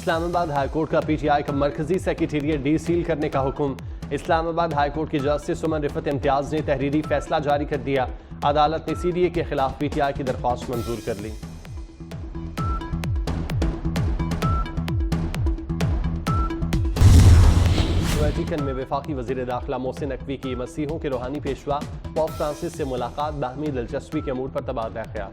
Islamabad high court का PTI का मरकजी सेक्रेटेरिएट डी सील करने का हुक्म। इस्लामाबाद हाईकोर्ट के जस्टिस सुमन रिफत इम्तियाज ने तहरीरी फैसला जारी कर दिया। अदालत ने सीडीए के खिलाफ पीटीआई की दरख्वास्त मंजूर कर ली। वेटिकन में वफाकी वजीर दाखिला मोहसिन नकवी की मसीहों के रूहानी पेशवा पोप फ्रांसिस से मुलाकात, बाहमी दिलचस्पी के अमूर पर तबादला ख्याल।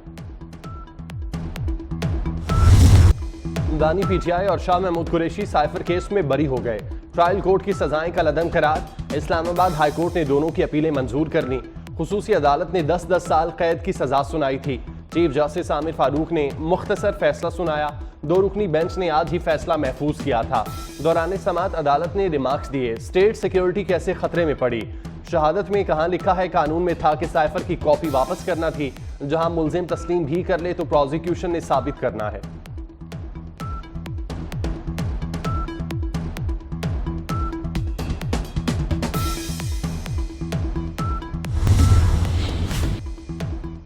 दानी पीटीआई और शाह महमूद कुरैशी साइफर केस में बरी हो गए। ट्रायल कोर्ट की सजाएं का लदम करार। इस्लामाबाद हाईकोर्ट ने दोनों की अपीलें मंजूर कर ली। खुसूसी अदालत ने 10-10 साल कैद की सजा सुनाई थी। चीफ जस्टिस आमिर फारूक ने मुख्तसर फैसला सुनाया। 2 रुकनी बेंच ने आज ही फैसला महफूज किया था। दौरान समाअत अदालत ने रिमार्क्स दिए। स्टेट सिक्योरिटी कैसे खतरे में पड़ी। शहादत में कहाँ लिखा है कानून में था कि साइफर की कॉपी वापस करना थी। जहां मुलजिम तस्लीम भी कर ले तो प्रोसिक्यूशन ने साबित करना है।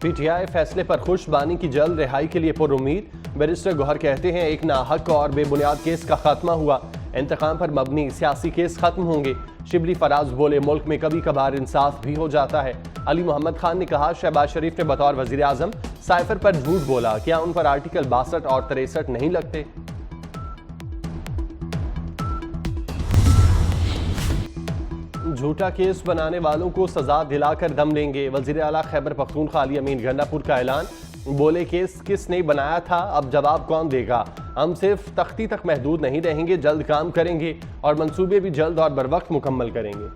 पीटीआई फैसले पर खुश, बानी की जल्द रिहाई के लिए पुरुम्मीद। बैरिस्टर गौहर कहते हैं एक नाहक और बेबुनियाद केस का खात्मा हुआ। इंतकाम पर मबनी सियासी केस खत्म होंगे। शिबली फराज बोले मुल्क में कभी कभार इंसाफ भी हो जाता है। अली मोहम्मद खान ने कहा शहबाज शरीफ ने बतौर वजीर आजम साइफर पर झूठ बोला, क्या उन पर आर्टिकल 62 और 63 नहीं लगते। झूठा केस बनाने वालों को सजा दिलाकर दम लेंगे। वजीर आला खैबर पख्तूनख्वा अली अमीन गंडापुर का ऐलान। बोले केस किसने बनाया था, अब जवाब कौन देगा। हम सिर्फ तख्ती तक महदूद नहीं रहेंगे, जल्द काम करेंगे और मंसूबे भी जल्द और बरवक्त मुकम्मल करेंगे।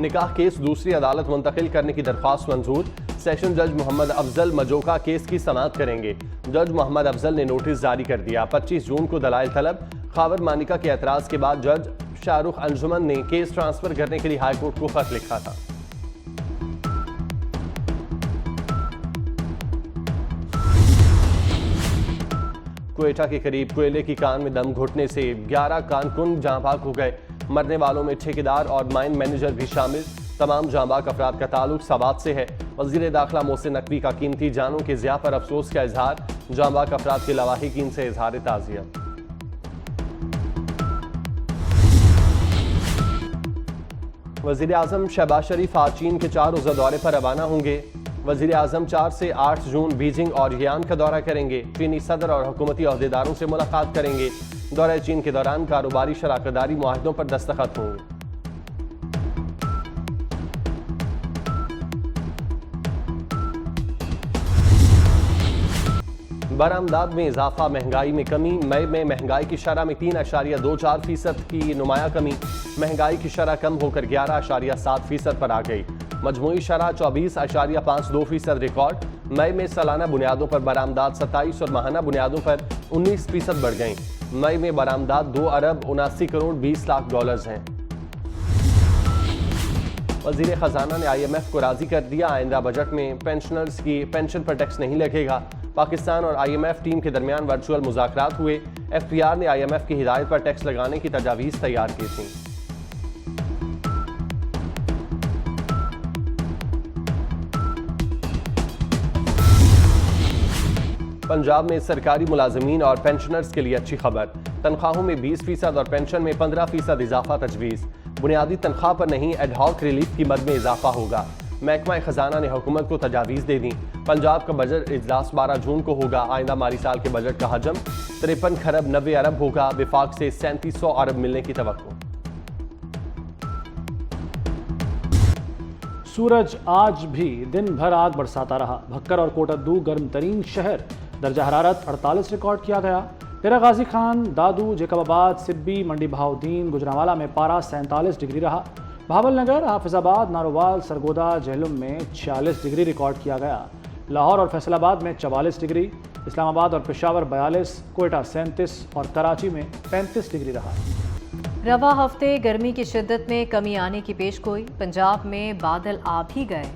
निकाह केस दूसरी अदालत मुंतकिल करने की दरख्वास्त मंजूर। सेशन जज मोहम्मद अफजल मजोका केस की समाअत करेंगे। जज मोहम्मद अफजल ने नोटिस जारी कर दिया। 25 जून को दलाइल तलब। खावर मानिका के एतराज के बाद जज शाहरुख अंजुमन ने केस ट्रांसफर करने के लिए हाईकोर्ट को खत लिखा था। क्वेटा के करीब कोयले की कान में दम घुटने से 11 कारकुन जाँ बाग हो गए। मरने वालों में ठेकेदार और माइन मैनेजर भी शामिल। तमाम जाँ बाग अफराद का ताल्लुक सवात से है। वजीर दाखिला मोहसिन नकवी का कीमती जानों के ज़िया पर अफसोस का इजहार। जाँ बाग अफराद के लवाहिकीन से इजहार ताज़ियत। वजीर आजम शहबाज शरीफ आज चीन के 4 रोज़ा दौरे पर रवाना होंगे। वजीर आजम 4 से 8 जून बीजिंग और यान का दौरा करेंगे। चीनी सदर और हुकूमती अहदेदारों से मुलाकात करेंगे। दौरे चीन के दौरान कारोबारी शराकतदारी मुआहदों पर दस्तखत होंगे। बरामदात में इजाफा, महंगाई में कमी। मई में महंगाई की शरह में 3.24% की नुमाया कमी। महंगाई की शरह कम होकर 11.7% पर आ गई। मजमूई शरह 24.52% रिकॉर्ड। मई में सालाना बुनियादों पर बरामदात 27 और माहाना बुनियादों पर 19% बढ़ गई। मई में बरामदात 2 अरब 79 करोड़ 20 लाख डॉलर्स हैं। वजीर खजाना ने IMF को राजी कर दिया। आइंदा बजट में पेंशनर्स की पेंशन पर टैक्स नहीं लगेगा। पाकिस्तान और IMF टीम के दरमियान वर्चुअल मुज़ाकरात हुए। FPR ने IMF की हिदायत पर टैक्स लगाने की तजावीज़ तैयार की थी। पंजाब में सरकारी मुलाजमीन और पेंशनर्स के लिए अच्छी खबर। तनख्वाहों में 20% और पेंशन में 15% इजाफा तजवीज़। बुनियादी तनख्वाह पर नहीं, एडहॉक रिलीफ की मद में इजाफा होगा। महकमा खजाना ने हुकूमत को तजावीज़ दे दी। पंजाब का बजट इजलास 12 जून को होगा। आइंदा माली साल के बजट का हजम 53 खरब 90 अरब होगा। विफाक से 3700 अरब मिलने की तवक्को। सूरज आज भी दिन भर आग बरसाता रहा। भक्कर और कोटद्दू गर्म तरीन शहर। दर्जा हरारत 48 रिकॉर्ड किया गया। डेरा गाजी खान, दादू, जेकबाबाद, सिब्बी, मंडी बहाउद्दीन, गुजरांवाला में पारा 47 डिग्री रहा। भावल नगर, हाफिजाबाद, नारोवाल, सरगोदा, जहलुम में 46 डिग्री रिकॉर्ड किया गया। लाहौर और फैसलाबाद में 44 डिग्री, इस्लामाबाद और पेशावर 42, कोयटा 37 और कराची में 35 डिग्री रहा। रवा हफ्ते गर्मी की शिद्दत में कमी आने की पेशगोई। पंजाब में बादल आ भी गए।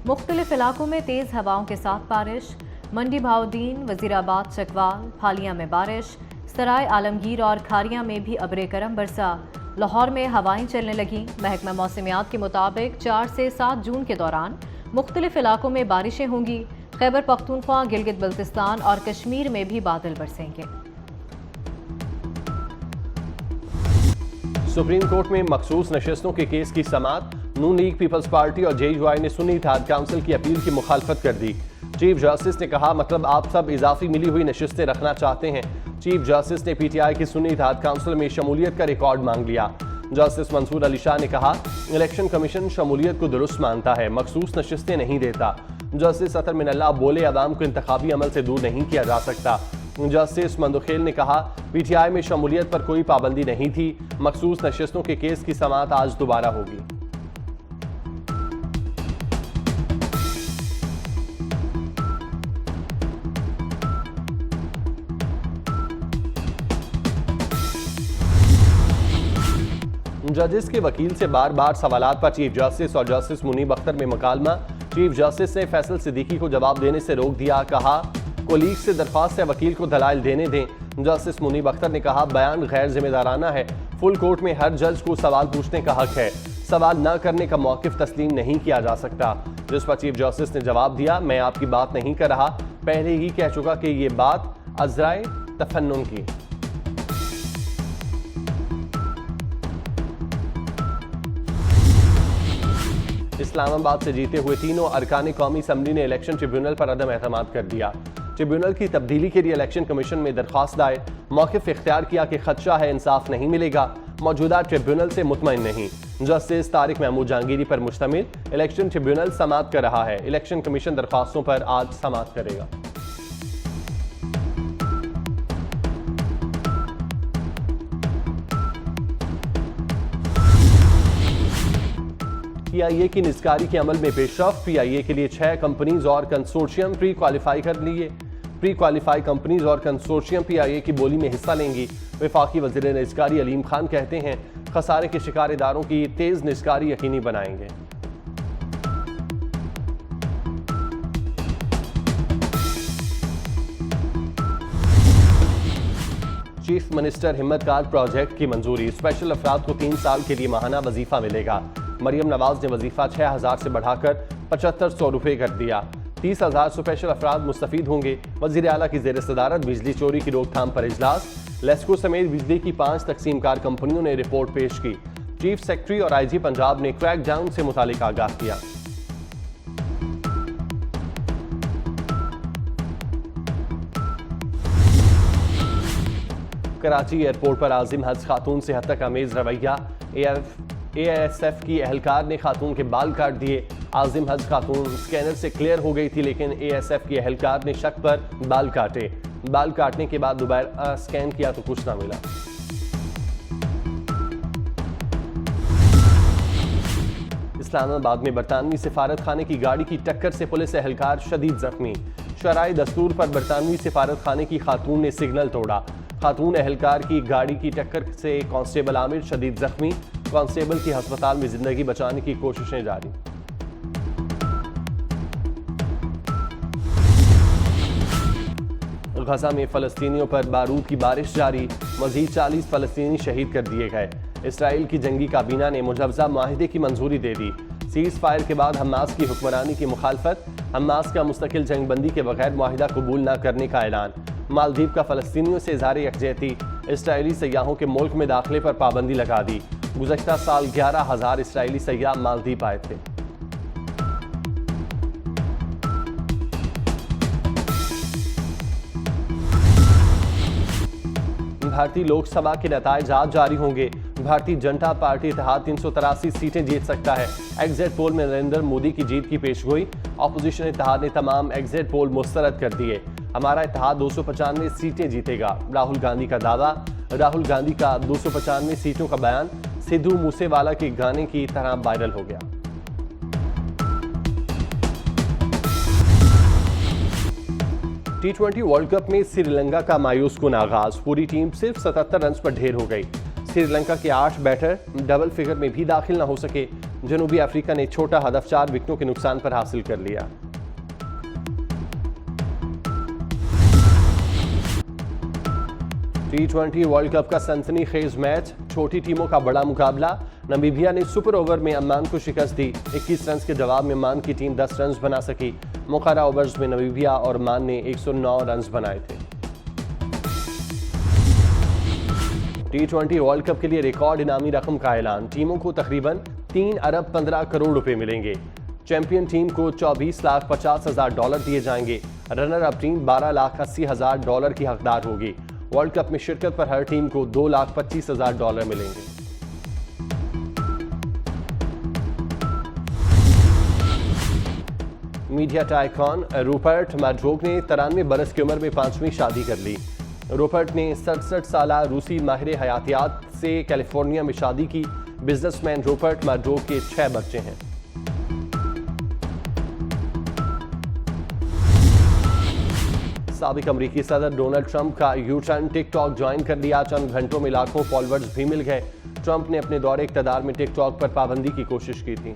मुख्तलिफ इलाकों में तेज़ हवाओं के साथ बारिश। मंडी बहाउद्दीन, वजीराबाद, चकवाल, फालिया में बारिश। सराय आलमगीर और खारिया में भी अब्रे करम बरसा। लाहौर में हवाएं चलने लगी। महकमा मौसमियात के मुताबिक 4 से 7 जून के दौरान मुख्तलिफ इलाकों में बारिशें होंगी। खैबर पख्तूनख्वा, गिलगित बल्तिस्तान और कश्मीर में भी बादल बरसेंगे। सुप्रीम कोर्ट में मखसूस नशस्तों के केस की समाअत। नून लीग, पीपल्स पार्टी और JUI ने सुन्नी इत्तेहाद काउंसिल की अपील की मुखालफत कर दी। चीफ जस्टिस ने कहा, मतलब आप सब इजाफी मिली हुई नशस्तें रखना चाहते हैं। चीफ जस्टिस ने PTI की सुन्नी इत्तेहाद काउंसिल में शमूलियत का रिकॉर्ड मांग लिया। जस्टिस मंसूर अली शाह ने कहा, इलेक्शन कमीशन शमूलियत को दुरुस्त मानता है, मखसूस नशस्तें नहीं देता। जस्टिस अतर मिनल्लाह बोले, अवाम को इंतखाबी अमल से दूर नहीं किया जा सकता। जस्टिस मंदुखेल ने कहा, PTI में शमूलियत पर कोई पाबंदी नहीं थी। मखसूस नशस्तों के केस की समाअत आज दोबारा होगी। जजेस के वकील से बार बार सवालात पर चीफ जस्टिस और जस्टिस मुनीब अख्तर में मुकालमा। चीफ जस्टिस ने फैसल सिद्दीकी को जवाब देने से रोक दिया। कहा, कोलीग से दरख्वास्त है वकील को दलाइल देने दें। जस्टिस मुनीब अख्तर ने कहा, बयान गैर जिम्मेदाराना है। फुल कोर्ट में हर जज को सवाल पूछने का हक है। सवाल न करने का मौक़िफ़ तस्लीम नहीं किया जा सकता। जिस पर चीफ जस्टिस ने जवाब दिया, मैं आपकी बात नहीं कर रहा, पहले ही कह चुका कि ये बात अज़राए तफन्नुन की। इस्लामाबाद से जीते हुए तीनों अरकान कौमी असम्बली ने इलेक्शन ट्रिब्यूनल पर अदम एतमाद कर दिया। ट्रिब्यूनल की तब्दीली के लिए इलेक्शन कमीशन में दरख्वास्त दायर। मौक़िफ़ इख्तियार किया कि खदशा है इंसाफ नहीं मिलेगा, मौजूदा ट्रिब्यूनल से मुतमईन नहीं। जस्टिस तारिक महमूद जहांगीरी पर मुश्तमिल इलेक्शन ट्रिब्यूनल समाअत कर रहा है। इलेक्शन कमीशन दरख्वास्तों पर आज समाअत करेगा। PIA की निस्कारी के अमल में पेशरफ। PIA के लिए 6 कंपनीज और कंसोर्शियम प्री क्वालिफाई कर लिए। प्री क्वालिफाई कंपनीज और कंसोर्शियम PIA की बोली में हिस्सा लेंगी। वफाकी वज़ीर निस्कारी अलीम खान कहते हैं, खसारे के शिकार इदारों की तेज निस्कारी यकीनी बनाएंगे। चीफ मिनिस्टर हिम्मत कार्ड प्रोजेक्ट की मंजूरी। स्पेशल अफराद को 3 साल के लिए माहाना वजीफा मिलेगा। मरियम नवाज ने वजीफा 6000 से बढ़ाकर 7500 रुपये कर दिया। 30,000 स्पेशल अफराद मुस्तफीद होंगे। वज़ीर आला की ज़ेर सदारत बिजली चोरी की रोकथाम पर इजलास। लेस्को समेत बिजली की 5 तकसीमकार कंपनियों ने रिपोर्ट पेश की। चीफ सेक्रेटरी और IG पंजाब ने क्रैक डाउन से मुतालिक आगाह किया। कराची एयरपोर्ट पर आजिम हज खातून से हद तक अमेज रवैया। AISF की एहलकार ने खातून के बाल काट दिए। आजिम हज खातून स्कैनर से क्लियर हो गई थी, लेकिन AISF की एहलकार ने शक पर बाल काटे। बाल काटने के बाद दोबारा स्कैन किया तो कुछ ना मिला। इस्लामाबाद में बरतानवी सिफारत खाने की गाड़ी की टक्कर से पुलिस एहलकार शदीद जख्मी। शराई दस्तूर पर बरतानवी सिफारत खाने की खातून ने सिग्नल तोड़ा। खातून एहलकार की गाड़ी की टक्कर से कांस्टेबल आमिर शदीद जख्मी। कांस्टेबल की अस्पताल में जिंदगी बचाने की कोशिशें जारी। गजा में फलस्तीनियों पर बारूद की बारिश जारी। मजीद 40 फलस्तीनी शहीद कर दिए गए। इसराइल की जंगी काबीना ने मुजवजा माहिदे की मंजूरी दे दी। सीज फायर के बाद हमास की हुक्मरानी की मुखालफत। हमास का मुस्तकिल जंगबंदी के बगैर माहिदा कबूल न करने का ऐलान। मालदीव का फलस्तीनियों से इज़हार यकजहती। इसराइली सयाहों के मुल्क में दाखिले पर पाबंदी लगा दी। गुज़श्ता साल 11,000 इसराइली सयाह मालदीव आए थे। भारतीय लोकसभा के नताइज आज जारी होंगे। भारतीय जनता पार्टी इत्तेहाद 383 सीटें जीत सकता है। एग्जिट पोल में नरेंद्र मोदी की जीत की पेशगोई। ऑपोजिशन इत्तेहाद ने तमाम एग्जिट पोल मुस्तरद कर दिए। हमारा इत्तेहाद 295 सीटें जीतेगा, राहुल गांधी का दावा। राहुल गांधी का 295 सीटों का बयान सिद्धू मूसेवाला के गाने की तरह वायरल हो गया। T20 वर्ल्ड कप में श्रीलंका का मायूस कुन आगाज। पूरी टीम सिर्फ 77 रन पर ढेर हो गई। श्रीलंका के 8 बैटर डबल फिगर में भी दाखिल न हो सके। जनूबी अफ्रीका ने छोटा हदफ 4 विकेटों के नुकसान पर हासिल कर लिया। T20 वर्ल्ड कप का सनसनीखेज मैच। छोटी टीमों का बड़ा मुकाबला। नमीबिया ने सुपर ओवर में अम्मान को शिकस्त दी। 21 रन के जवाब में अम्मान की टीम 10 रन बना सकी। मुकर्रर ओवर्स में नमीबिया और मान ने 109 रन बनाए थे। T20 वर्ल्ड कप के लिए रिकॉर्ड इनामी रकम का ऐलान। टीमों को तकरीबन 3 अरब 15 करोड़ रुपए मिलेंगे। चैंपियन टीम को $24,50,000 दिए जाएंगे। रनर अप टीम $12,80,000 की हकदार होगी। वर्ल्ड कप में शिरकत पर हर टीम को $2,25,000 मिलेंगे। मीडिया टाइकॉन रूपर्ट मैड्रोक ने 93 बरस की उम्र में 5वीं शादी कर ली। रूपर्ट ने 67 साल रूसी माहिर हयातियात से कैलिफोर्निया में शादी की। बिजनेसमैन रूपर्ट मैड्रोक के 6 बच्चे हैं। साबिक अमरीकी सदर डोनाल्ड ट्रंप का यू टर्न, टिकटॉक ज्वाइन कर लिया। चंद घंटों में लाखों फॉलोअर्स भी मिल गए। ट्रंप ने अपने दौरे इक़्तिदार में टिकटॉक पर पाबंदी की कोशिश की थी।